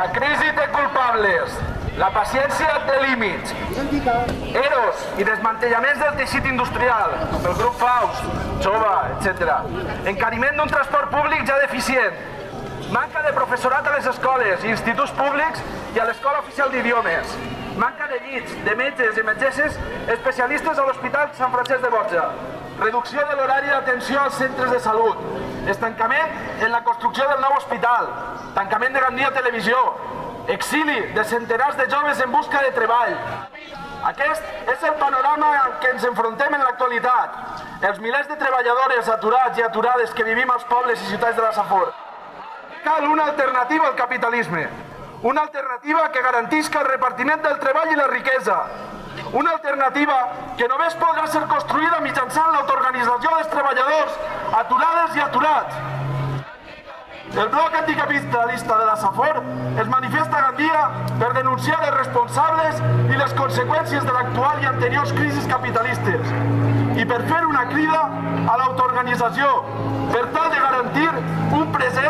La crisi té culpables, la paciència té límits. EROs i desmantellaments del teixit industrial, pel grup Faust, Jove, etc. Encariment d'un transport públic ja deficient. Manca de professorat a les escoles i instituts públics i a l'Escola Oficial d'Idiomes. Manca de llits, de metges i metgesses especialistes a l'Hospital Sant Francesc de Borja. Reducció de l'horari d'atenció als centres de salut. Estancament en la construcció del nou hospital. Tancament de Gandia Televisió. Exili de centenars de joves en busca de treball. Aquest és el panorama al que ens enfrontem en l'actualitat. Els milers de treballadores aturats i aturades que vivim als pobles i ciutats de la Safor. Cal una alternativa al capitalisme. Una alternativa que garantisca el repartiment del treball i la riquesa. Una alternativa que només podrà ser construïda mitjançant l'autoorganització dels treballadors, aturades i aturats. El bloc anticapitalista de la Safor es manifesta a Gandia per denunciar els responsables i les conseqüències de l'actual i anteriors crisis capitalistes i per fer una crida a l'autoorganització per tal de garantir un present